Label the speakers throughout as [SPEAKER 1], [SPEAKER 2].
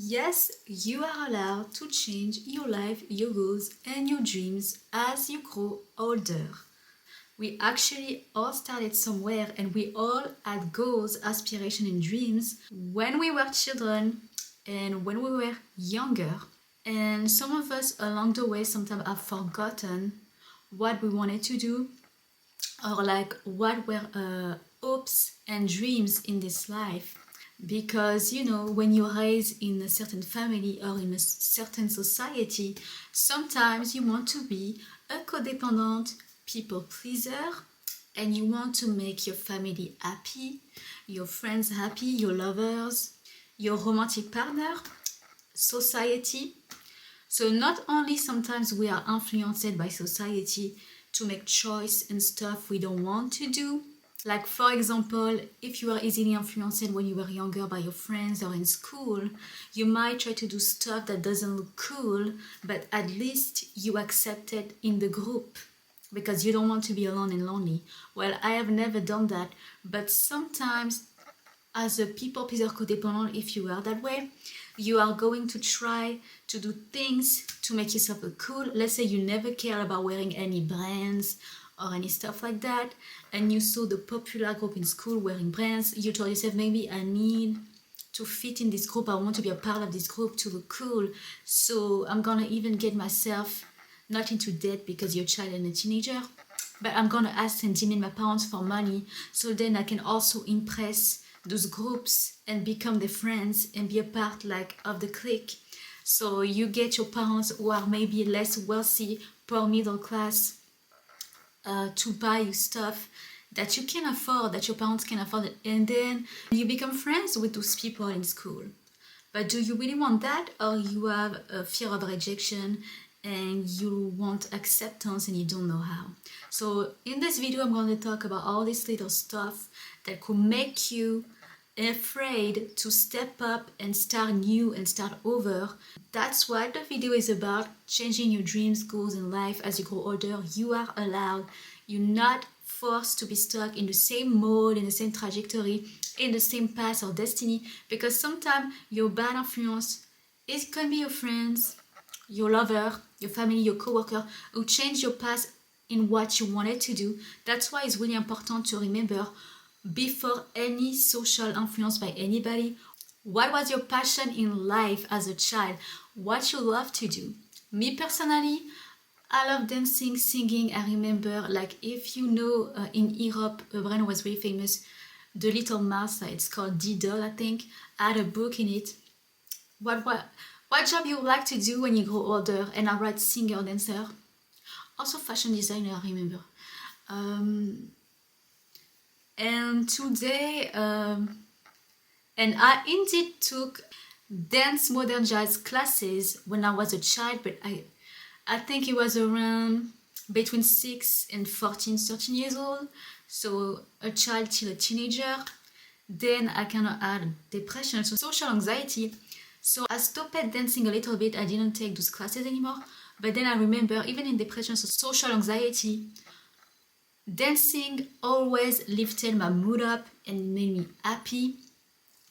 [SPEAKER 1] Yes, you are allowed to change your life, your goals, and your dreams as you grow older. We actually all started somewhere and we all had goals, aspirations, and dreams when we were children and when we were younger. And some of us along the way sometimes have forgotten what we wanted to do or like what were hopes and dreams in this life. Because when you're raised in a certain family or in a certain society, sometimes you want to be a codependent people pleaser and you want to make your family happy, your friends happy, your lovers, your romantic partner, society. So not only sometimes we are influenced by society to make choice and stuff we don't want to do. Like for example, if you are easily influenced when you were younger by your friends or in school, you might try to do stuff that doesn't look cool, but at least you accept it in the group because you don't want to be alone and lonely. Well, I have never done that, but sometimes as a people pleaser codependent, if you are that way, you are going to try to do things to make yourself look cool. Let's say you never care about wearing any brands or any stuff like that, and you saw the popular group in school wearing brands. You told yourself, maybe I need to fit in this group, I want to be a part of this group to look cool, so I'm gonna even get myself not into debt because you're a child and a teenager, but I'm gonna ask and demand my parents for money so then I can also impress those groups and become their friends and be a part of the clique. So you get your parents who are maybe less wealthy, poor middle class, to buy you stuff that you can afford, that your parents can afford, and then you become friends with those people in school. But do you really want that, or you have a fear of rejection and you want acceptance and you don't know how? So in this video I'm going to talk about all this little stuff that could make you afraid to step up and start new and start over. That's what the video is about, changing your dreams, goals in life as you grow older. You are allowed. You're not forced to be stuck in the same mode, in the same trajectory, in the same path or destiny, because sometimes your bad influence, it can be your friends, your lover, your family, your coworker, who change your path in what you wanted to do. That's why it's really important to remember, before any social influence by anybody, what was your passion in life as a child? What you love to do? Me personally, I love dancing, singing. I remember, if you know, in Europe, a brand was really famous, The Little Mouse, it's called Diddle, I think. I had a book in it. What job you would like to do when you grow older? And I write singer, dancer. Also fashion designer, I remember. And today, and I indeed took dance modern jazz classes when I was a child, but I think it was around between 6 and 13 years old, so a child till a teenager. Then I kind of had depression, so social anxiety, so I stopped dancing a little bit. I didn't take those classes anymore. But then I remember, even in depression, so social anxiety, dancing always lifted my mood up and made me happy.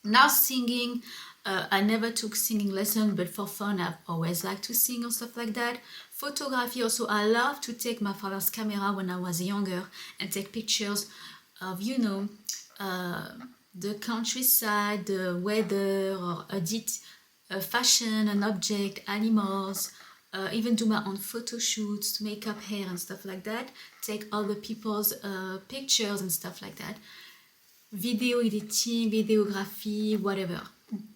[SPEAKER 1] Now singing, I never took singing lessons, but for fun I've always liked to sing or stuff like that. Photography also, I love to take my father's camera when I was younger and take pictures of the countryside, the weather, or edit fashion, an object, animals, even do my own photo shoots, makeup, hair and stuff like that, take all the people's pictures and stuff like that, video editing, videography, whatever.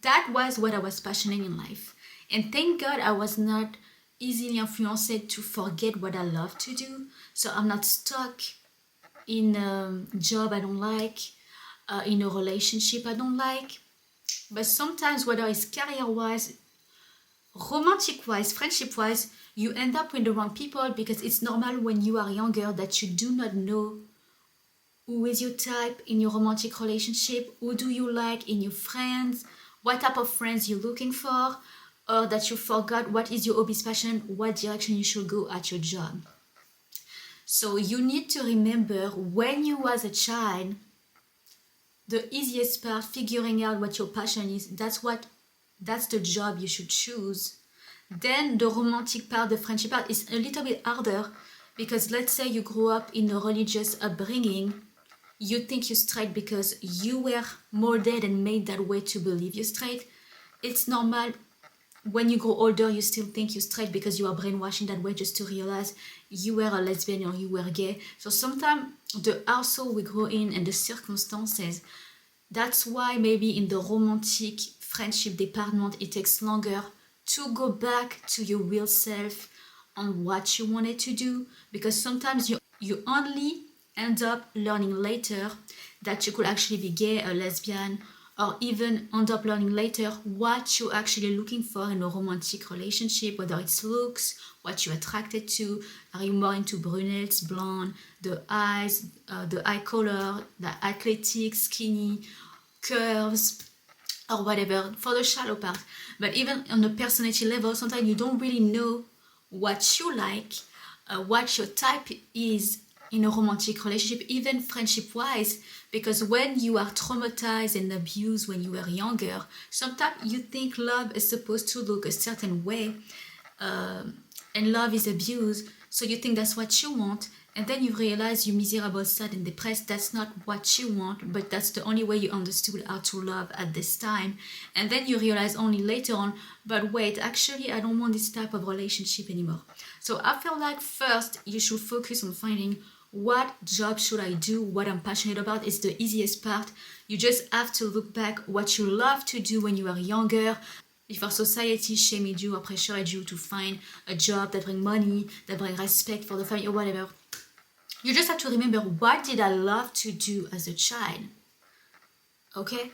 [SPEAKER 1] That was what I was passionate in life, and thank God I was not easily influenced to forget what I love to do. So I'm not stuck in a job I don't like, in a relationship I don't like. But sometimes, whether it's career-wise, romantic-wise, friendship-wise, you end up with the wrong people, because it's normal when you are younger that you do not know who is your type in your romantic relationship, who do you like in your friends, what type of friends you're looking for, or that you forgot what is your hobbies, passion, what direction you should go at your job. So you need to remember, when you was a child, the easiest part, figuring out what your passion is, that's what that's the job you should choose. Then the romantic part, the friendship part is a little bit harder because let's say you grew up in a religious upbringing, you think you're straight because you were molded and made that way to believe you're straight. It's normal. When you grow older, you still think you're straight because you are brainwashed in that way just to realize you were a lesbian or you were gay. So sometimes the household we grow in and the circumstances, that's why maybe in the romantic friendship department, it takes longer to go back to your real self on what you wanted to do, because sometimes you only end up learning later that you could actually be gay or lesbian, or even end up learning later what you're actually looking for in a romantic relationship, whether it's looks, what you're attracted to. Are you more into brunettes, blonde, the eyes, the eye color, the athletic, skinny, curves, or whatever, for the shallow part. But even on the personality level, sometimes you don't really know what you like, what your type is in a romantic relationship, even friendship-wise, because when you are traumatized and abused when you were younger, sometimes you think love is supposed to look a certain way, and love is abuse, so you think that's what you want, and then you realize you're miserable, sad, and depressed. That's not what you want, but that's the only way you understood how to love at this time. And then you realize only later on, but wait, actually I don't want this type of relationship anymore. So I feel like first you should focus on finding what job should I do, what I'm passionate about. It's the easiest part. You just have to look back what you love to do when you were younger, before society shamed you or pressured you to find a job that brings money, that brings respect for the family or whatever. You just have to remember, what did I love to do as a child? Okay?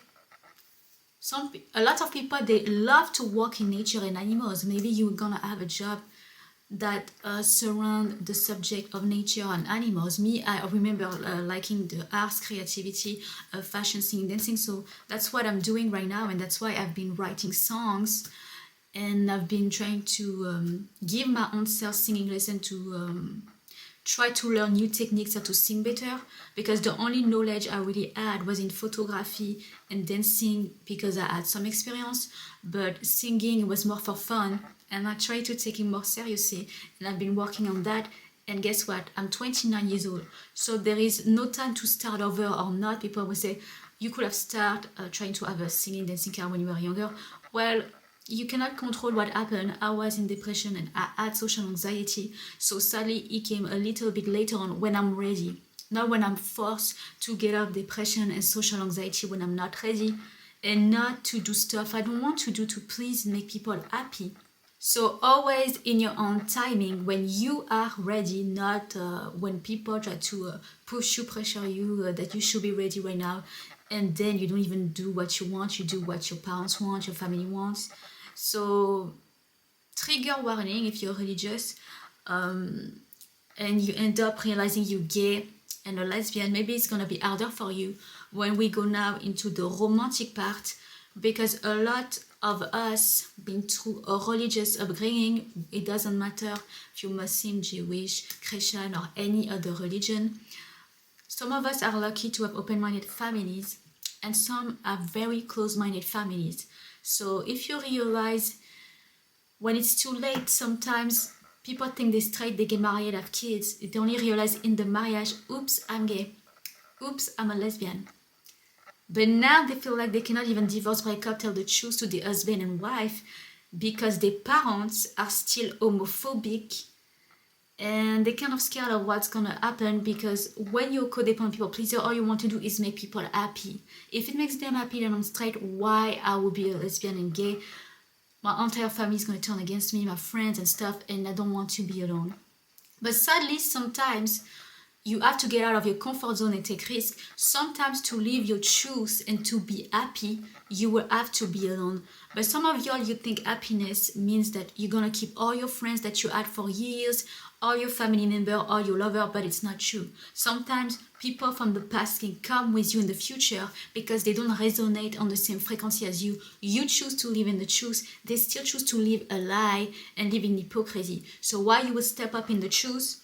[SPEAKER 1] A lot of people, they love to work in nature and animals. Maybe you're gonna have a job that surround the subject of nature and animals. Me, I remember liking the arts, creativity, fashion, singing, dancing. So that's what I'm doing right now, and that's why I've been writing songs, and I've been trying to give my own self singing lesson to try to learn new techniques how to sing better, because the only knowledge I really had was in photography and dancing because I had some experience, but singing was more for fun, and I tried to take it more seriously, and I've been working on that. And guess what? I'm 29 years old, so there is no time to start over or not. People will say, you could have started trying to have a singing, dancing career when you were younger. Well, you cannot control what happened. I was in depression and I had social anxiety, so sadly it came a little bit later on when I'm ready, not when I'm forced to get out of depression and social anxiety when I'm not ready, and not to do stuff I don't want to do to please and make people happy. So always in your own timing, when you are ready, not when people try to push you, pressure you, that you should be ready right now, and then you don't even do what you want, you do what your parents want, your family wants. So trigger warning if you're religious, and you end up realizing you're gay and a lesbian, maybe it's gonna be harder for you when we go now into the romantic part, because a lot of us been through a religious upbringing. It doesn't matter if you're Muslim, Jewish, Christian, or any other religion. Some of us are lucky to have open-minded families, and some are very close-minded families. So if you realize when it's too late, sometimes people think they're straight, they get married, have kids. They only realize in the marriage, oops, I'm gay. Oops, I'm a lesbian. But now they feel like they cannot even divorce, break up, tell the truth to the husband and wife because their parents are still homophobic, and they're kind of scared of what's gonna happen, because when you're codependent people pleaser, all you want to do is make people happy. If it makes them happy, then I'm straight, why I would be a lesbian and gay? My entire family is gonna turn against me, my friends and stuff, and I don't want to be alone. But sadly, sometimes you have to get out of your comfort zone and take risks. Sometimes to live your truth and to be happy, you will have to be alone. But some of y'all, you think happiness means that you're gonna keep all your friends that you had for years, all your family member, all your lover, but it's not true. Sometimes people from the past can come with you in the future because they don't resonate on the same frequency as you. You choose to live in the truth, they still choose to live a lie and live in hypocrisy. So while you will step up in the truth,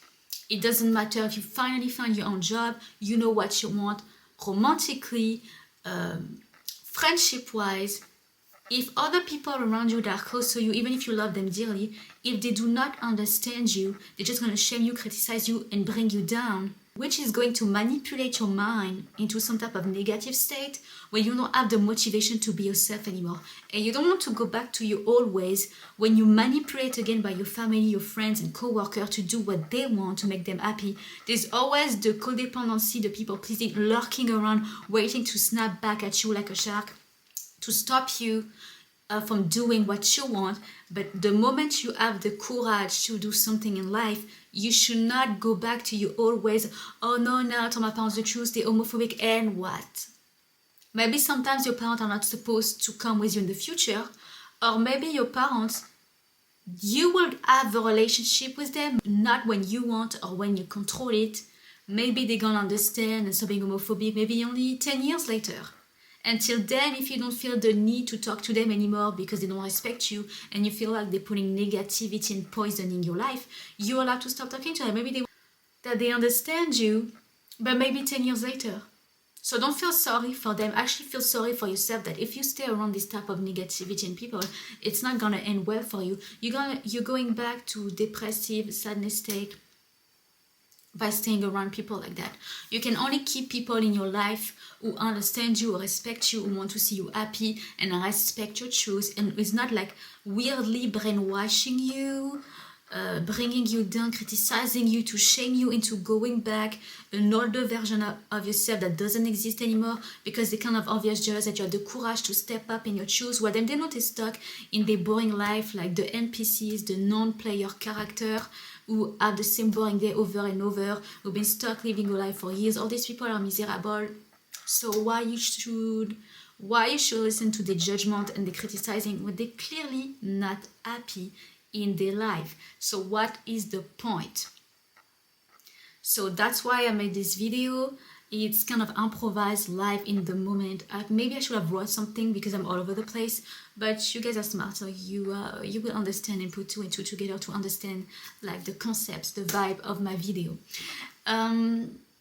[SPEAKER 1] it doesn't matter if you finally find your own job, you know what you want romantically, friendship-wise, if other people around you that are close to you, even if you love them dearly, if they do not understand you, they're just going to shame you, criticize you, and bring you down, which is going to manipulate your mind into some type of negative state where you don't have the motivation to be yourself anymore. And you don't want to go back to your old ways when you manipulate again by your family, your friends, and co-workers to do what they want to make them happy. There's always the codependency, the people pleasing, lurking around, waiting to snap back at you like a shark, to stop you from doing what you want. But the moment you have the courage to do something in life, you should not go back to your old ways. Oh no, now tell my parents the truth, they're homophobic, and what? Maybe sometimes your parents are not supposed to come with you in the future, or maybe your parents, you will have a relationship with them, not when you want or when you control it. Maybe they're gonna understand and stop being homophobic maybe only 10 years later. Until then, if you don't feel the need to talk to them anymore because they don't respect you and you feel like they're putting negativity and poison in your life, you're allowed to stop talking to them. Maybe they understand you, but maybe 10 years later. So don't feel sorry for them. Actually feel sorry for yourself that if you stay around this type of negativity and people, it's not gonna end well for you. You're going back to depressive, sadness state by staying around people like that. You can only keep people in your life who understand you, who respect you, who want to see you happy and respect your choice, and it's not like weirdly brainwashing you, bringing you down, criticizing you to shame you into going back an older version of yourself that doesn't exist anymore because they kind of obvious jealous that you have the courage to step up in your choice, while they're not stuck in their boring life like the NPCs, the non-player character who have the same boring day over and over, who've been stuck living a life for years. All these people are miserable. So why you should listen to the judgment and the criticizing when they're clearly not happy in their life? So what is the point? So that's why I made this video. It's kind of improvised live in the moment. Maybe I should have wrote something because I'm all over the place, but you guys are smart, so you will understand and put two and two together to understand like the concepts, the vibe of my video.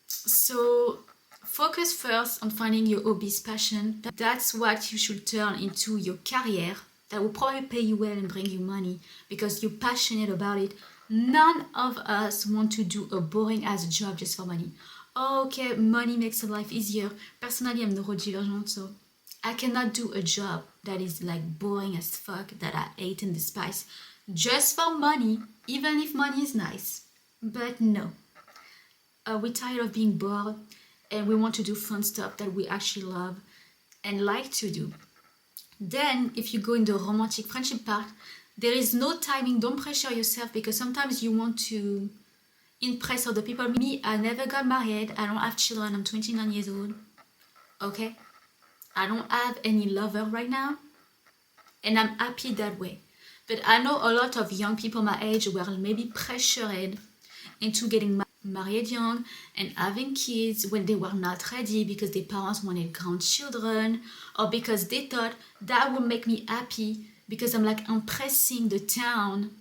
[SPEAKER 1] So focus first on finding your hobbies, passion. That's what you should turn into your career. That will probably pay you well and bring you money because you're passionate about it. None of us want to do a boring ass job just for money. Okay, money makes life easier. Personally, I'm neurodivergent, so I cannot do a job that is like boring as fuck, that I hate and despise, just for money, even if money is nice. But no, we're tired of being bored and we want to do fun stuff that we actually love and like to do. Then, if you go in the romantic friendship part, there is no timing. Don't pressure yourself because sometimes you want to impress other people. Me, I never got married. I don't have children. I'm 29 years old. Okay? I don't have any lover right now. And I'm happy that way. But I know a lot of young people my age were maybe pressured into getting married young and having kids when they were not ready because their parents wanted grandchildren, or because they thought that would make me happy because I'm like impressing the town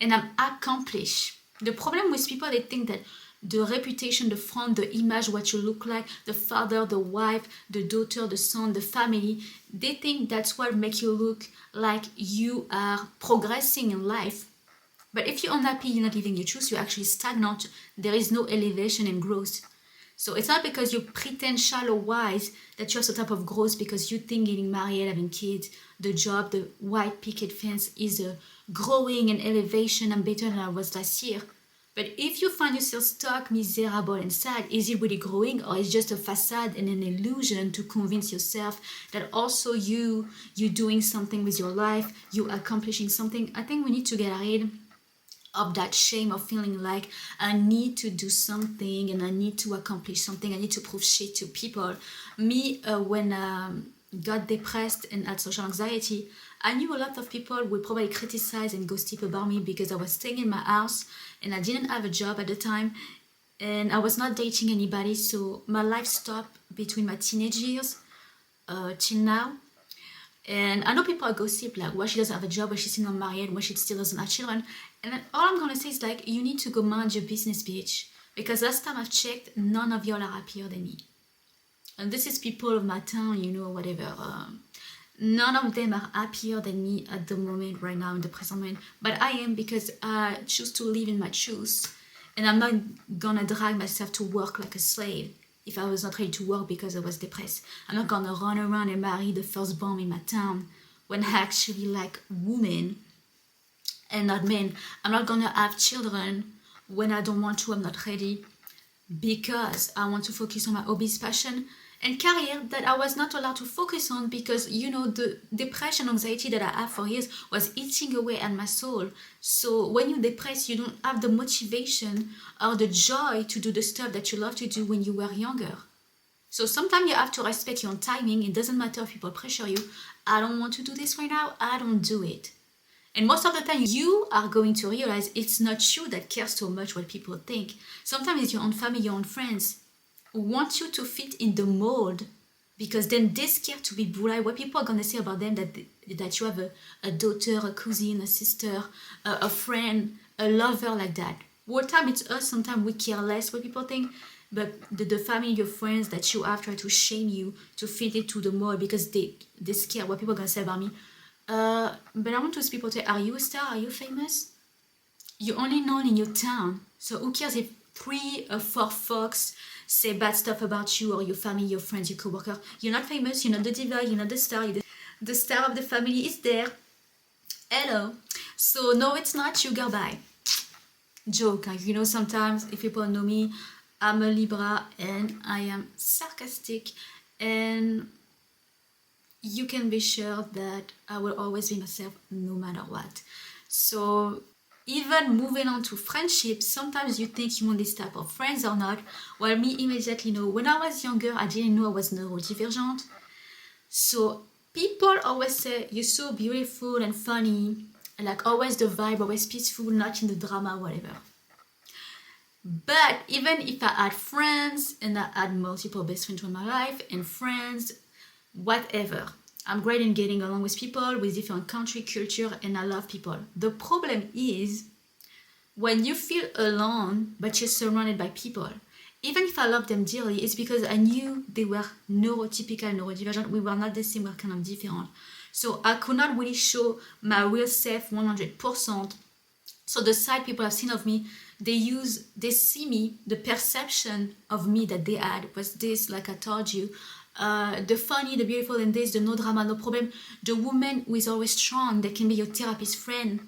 [SPEAKER 1] and I'm accomplished. The problem with people, they think that the reputation, the front, the image, what you look like, the father, the wife, the daughter, the son, the family, they think that's what makes you look like you are progressing in life. But if you're unhappy, you're not living your truth, you're actually stagnant, there is no elevation and growth. So it's not because you pretend shallow wise that you have some type of growth because you think getting married, having kids, the job, the white picket fence is a growing and elevation. I'm better than I was last year. But if you find yourself stuck, miserable and sad, is it really growing, or is it just a facade and an illusion to convince yourself that also you're doing something with your life, you accomplishing something? I think we need to get rid of that shame of feeling like I need to do something and I need to accomplish something, I need to prove shit to people. Me, when I got depressed and had social anxiety, I knew a lot of people would probably criticize and gossip about me because I was staying in my house and I didn't have a job at the time and I was not dating anybody, so my life stopped between my teenage years till now. And I know people are gossip like, why she doesn't have a job, why she's still not married, why she still doesn't have children. And then all I'm gonna say is like, you need to go mind your business, bitch. Because last time I've checked, none of y'all are happier than me. And this is people of my town, you know, whatever. None of them are happier than me at the moment right now in the present moment, but I am because I choose to live in my truth, and I'm not gonna drag myself to work like a slave if I was not ready to work because I was depressed. I'm not gonna run around and marry the first bomb in my town when I actually like women and not men. I'm not gonna have children when I don't want to, I'm not ready, because I want to focus on my hobbies, passion, and career that I was not allowed to focus on because, you know, the depression, anxiety that I have for years was eating away at my soul. So when you're depressed, you don't have the motivation or the joy to do the stuff that you love to do when you were younger. So sometimes you have to respect your own timing. It doesn't matter if people pressure you. I don't want to do this right now. I don't do it. And most of the time, you are going to realize it's not you that cares so much what people think. Sometimes it's your own family, your own friends who want you to fit in the mold because then they're scared to be bullied. What people are going to say about them that you have a daughter, a cousin, a sister, a friend, a lover like that. All the time it's us, sometimes we care less what people think. But the family, your friends that you have try to shame you to fit into the mold because they're scared what people are going to say about me. But I want to see people say, are you a star? Are you famous? You're only known in your town. So who cares if 3 or 4 folks say bad stuff about you or your family, your friends, your co-worker? You're not famous, you're not the diva, you're not the star. The star of the family is there. Hello. So no, it's not sugar bye. Joke. You know, sometimes if people know me, I'm a Libra and I am sarcastic, and you can be sure that I will always be myself no matter what. So even moving on to friendships, sometimes you think you want this type of friends or not. Well, me immediately know. When I was younger, I didn't know I was neurodivergent. So people always say, you're so beautiful and funny, like always the vibe, always peaceful, not in the drama, whatever. But even if I had friends and I had multiple best friends in my life and friends, whatever, I'm great in getting along with people with different country, culture, and I love people. The problem is when you feel alone but you're surrounded by people. Even if I love them dearly, it's because I knew they were neurotypical, neurodivergent. We were not the same, we were kind of different. So I could not really show my real self 100%. So the side people have seen of me, they see me, the perception of me that they had was this, like I told you, the funny, the beautiful, and this, the no drama, no problem, the woman who is always strong, that can be your therapist friend.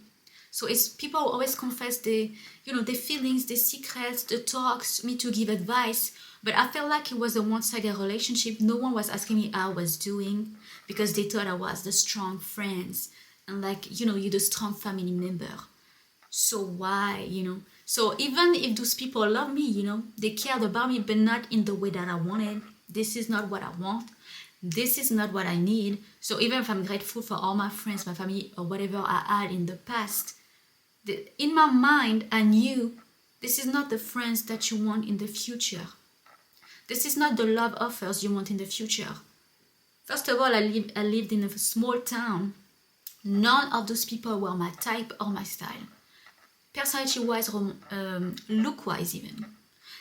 [SPEAKER 1] So it's people who always confess their feelings, their secrets, the talks, me to give advice. But I felt like it was a one-sided relationship. No one was asking me how I was doing because they thought I was the strong friends and you're the strong family member. So why, So even if those people love me, they cared about me, but not in the way that I wanted. This is not what I want. This is not what I need. So even if I'm grateful for all my friends, my family, or whatever I had in the past, in my mind, I knew this is not the friends that you want in the future. This is not the love offers you want in the future. First of all, I lived in a small town. None of those people were my type or my style. Personality-wise, look-wise even.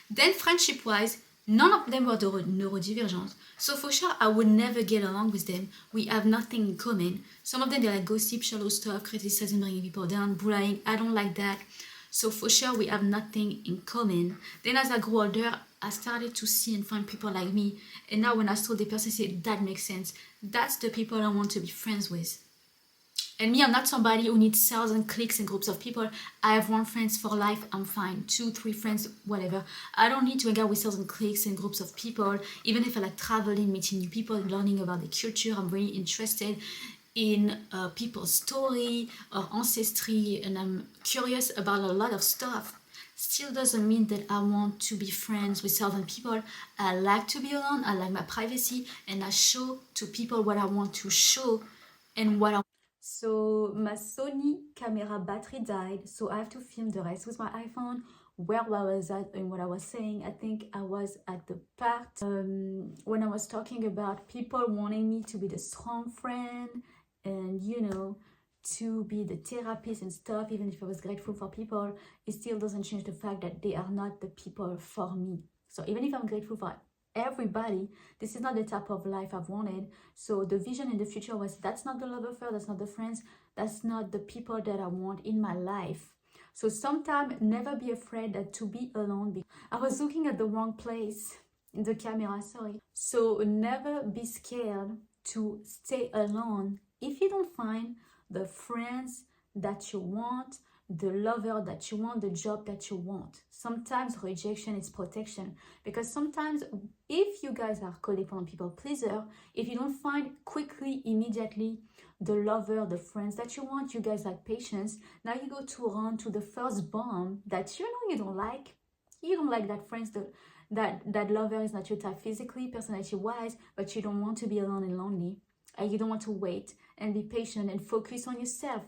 [SPEAKER 1] Then friendship-wise, none of them were neurodivergent. So for sure, I would never get along with them. We have nothing in common. Some of them, they're like gossip, shallow stuff, criticizing, bringing people down, bullying. I don't like that. So for sure, we have nothing in common. Then as I grew older, I started to see and find people like me. And now when I saw the person, say, that makes sense. That's the people I want to be friends with. And me, I'm not somebody who needs 1,000 cliques and groups of people. I have 1 friend for life, I'm fine. 2, 3 friends, whatever. I don't need to hang out with 1,000 cliques and groups of people. Even if I like traveling, meeting new people, learning about the culture, I'm really interested in people's story or ancestry, and I'm curious about a lot of stuff. Still doesn't mean that I want to be friends with 1,000 people. I like to be alone, I like my privacy, and I show to people what I want to show and what I. So my Sony camera battery died, so I have to film the rest with my iPhone. Where I was at and what I was saying, I think I was at the part when I was talking about people wanting me to be the strong friend and to be the therapist and stuff. Even if I was grateful for people, it still doesn't change the fact that they are not the people for me. So even if I'm grateful for everybody. This is not the type of life I've wanted. So the vision in the future was, that's not the love affair, that's not the friends, that's not the people that I want in my life. So sometimes never be afraid that to be alone. I was looking at the wrong place in the camera, sorry. So never be scared to stay alone if you don't find the friends that you want, the lover that you want, the job that you want. Sometimes rejection is protection, because sometimes if you guys are codependent people pleaser, if you don't find quickly, immediately the lover, the friends that you want, you guys like patience, now you go to run to the first bomb that you know you don't like. You don't like that friends, that lover is not your type physically, personality wise, but you don't want to be alone and lonely, and you don't want to wait and be patient and focus on yourself.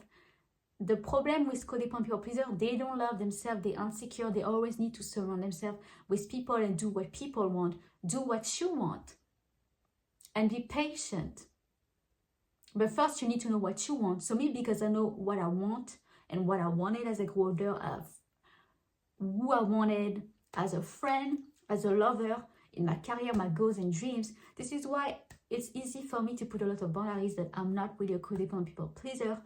[SPEAKER 1] The problem with codependent people pleaser, they don't love themselves, they're insecure, they always need to surround themselves with people and do what people want. Do what you want and be patient. But first you need to know what you want. So me, because I know what I want and what I wanted as a grew older, of who I wanted as a friend, as a lover, in my career, my goals and dreams, this is why it's easy for me to put a lot of boundaries, that I'm not really a codependent people pleaser.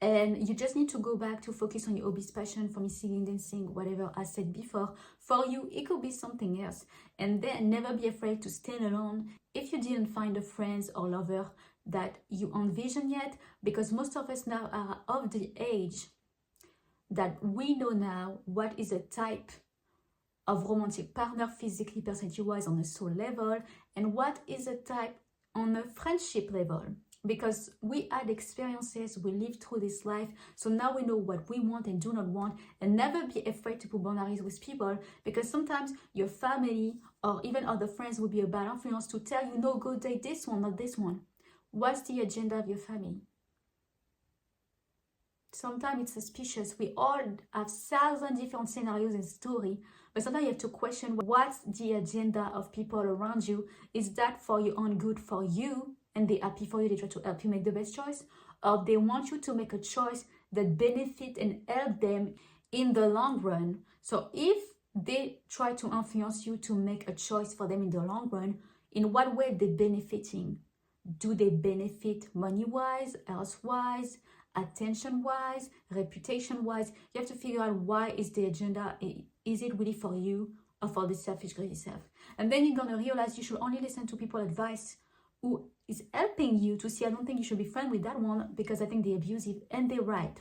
[SPEAKER 1] And you just need to go back to focus on your hobbies, passion. For me, singing, dancing, whatever I said before. For you, it could be something else. And then never be afraid to stand alone if you didn't find a friend or lover that you envision yet. Because most of us now are of the age that we know now what is a type of romantic partner, physically, personality-wise, on a soul level, and what is a type on a friendship level. Because we had experiences, we lived through this life, so now we know what we want and do not want. And never be afraid to put boundaries with people, because sometimes your family or even other friends will be a bad influence to tell you, no, go date this one, not this one. What's the agenda of your family? Sometimes it's suspicious. We all have 1,000 different scenarios in story, but sometimes you have to question, what's the agenda of people around you? Is that for your own good, for you, and they're happy for you, they try to help you make the best choice? Or they want you to make a choice that benefit and help them in the long run? So if they try to influence you to make a choice for them in the long run, in what way they benefiting? Do they benefit money-wise, health-wise, attention-wise, reputation-wise? You have to figure out, why is the agenda, is it really for you or for the selfish greedy self? And then you're going to realize you should only listen to people's advice who is helping you to see, I don't think you should be friends with that one because I think they're abusive, and they're right.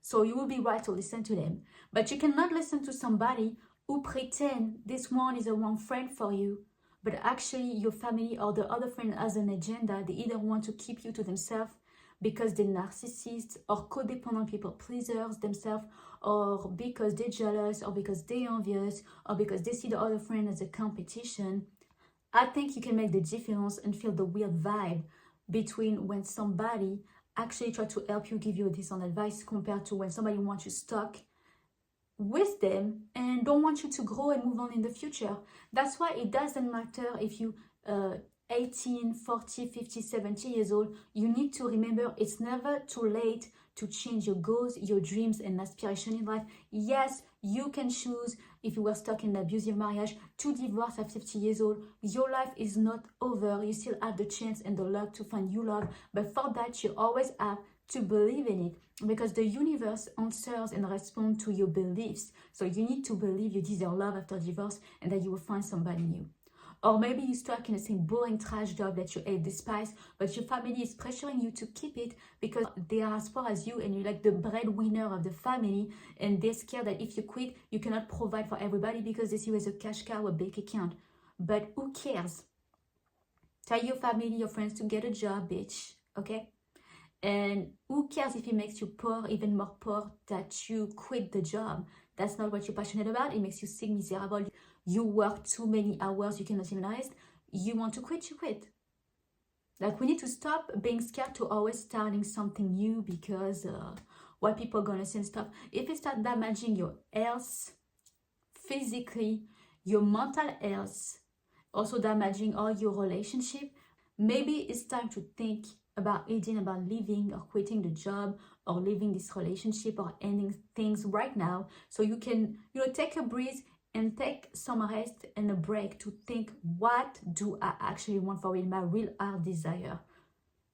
[SPEAKER 1] So you will be right to listen to them. But you cannot listen to somebody who pretend this one is a wrong friend for you, but actually your family or the other friend has an agenda. They either want to keep you to themselves because they're narcissists or codependent people pleasers themselves, or because they're jealous, or because they're envious, or because they see the other friend as a competition. I think you can make the difference and feel the weird vibe between when somebody actually try to help you, give you a decent advice, compared to when somebody wants you stuck with them and don't want you to grow and move on in the future. That's why it doesn't matter if you 18, 40, 50, 70 years old. You need to remember, it's never too late to change your goals, your dreams and aspirations in life. Yes, you can choose, if you were stuck in an abusive marriage, to divorce at 50 years old. Your life is not over. You still have the chance and the luck to find new love. But for that, you always have to believe in it, because the universe answers and responds to your beliefs. So you need to believe you deserve love after divorce and that you will find somebody new. Or maybe you're stuck in the same boring trash job that you hate, despise, but your family is pressuring you to keep it because they are as poor as you and you're like the breadwinner of the family, and they're scared that if you quit, you cannot provide for everybody because they see you as a cash cow, a bank account. But who cares? Tell your family, your friends to get a job, bitch, okay? And who cares if it makes you poor, even more poor, that you quit the job? That's not what you're passionate about. It makes you sick, miserable. You work too many hours, you cannot even rest. You want to quit, you quit. Like, we need to stop being scared to always starting something new because what people are going to say and stuff. If it starts damaging your health, physically, your mental health, also damaging all your relationship, maybe it's time to think about leaving or quitting the job or leaving this relationship or ending things right now, so you can, take a breeze and take some rest and a break to think, what do I actually want for real, my real heart desire?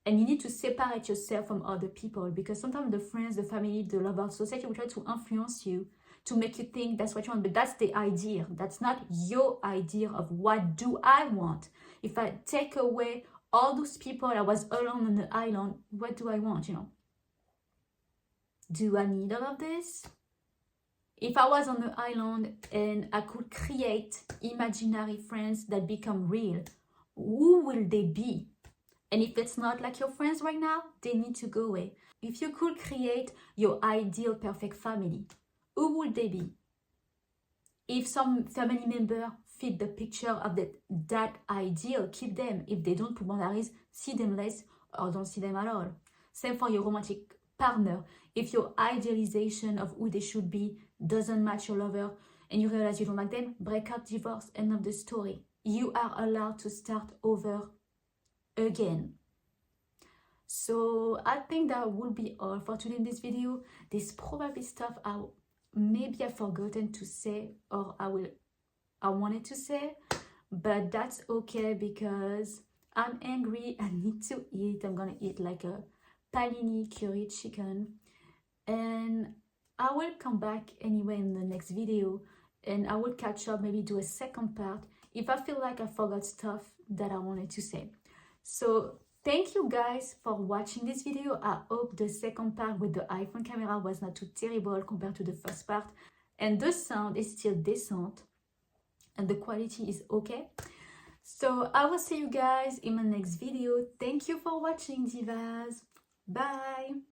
[SPEAKER 1] And you need to separate yourself from other people, because sometimes the friends, the family, the love of society will try to influence you to make you think that's what you want. But that's the idea. That's not your idea of what do I want. If I take away all those people, I was alone on the island, what do I want, you know? Do I need all of this? If I was on the island and I could create imaginary friends that become real, who will they be? And if it's not like your friends right now, they need to go away. If you could create your ideal perfect family, who would they be? If some family member fit the picture of that ideal, keep them. If they don't put boundaries, see them less or don't see them at all. Same for your romantic partner. If your idealization of who they should be doesn't match your lover and you realize you don't like them, break up, divorce, end of the story. You are allowed to start over again. So I think that will be all for today in this video. There's probably stuff maybe I've forgotten to say, or I wanted to say, but that's okay because I'm angry. I need to eat. I'm gonna eat like a panini curry chicken, and I will come back anyway in the next video, and I will catch up, maybe do a second part if I feel like I forgot stuff that I wanted to say. So thank you guys for watching this video. I hope the second part with the iPhone camera was not too terrible compared to the first part, and the sound is still decent and the quality is okay. So I will see you guys in my next video. Thank you for watching, divas. Bye.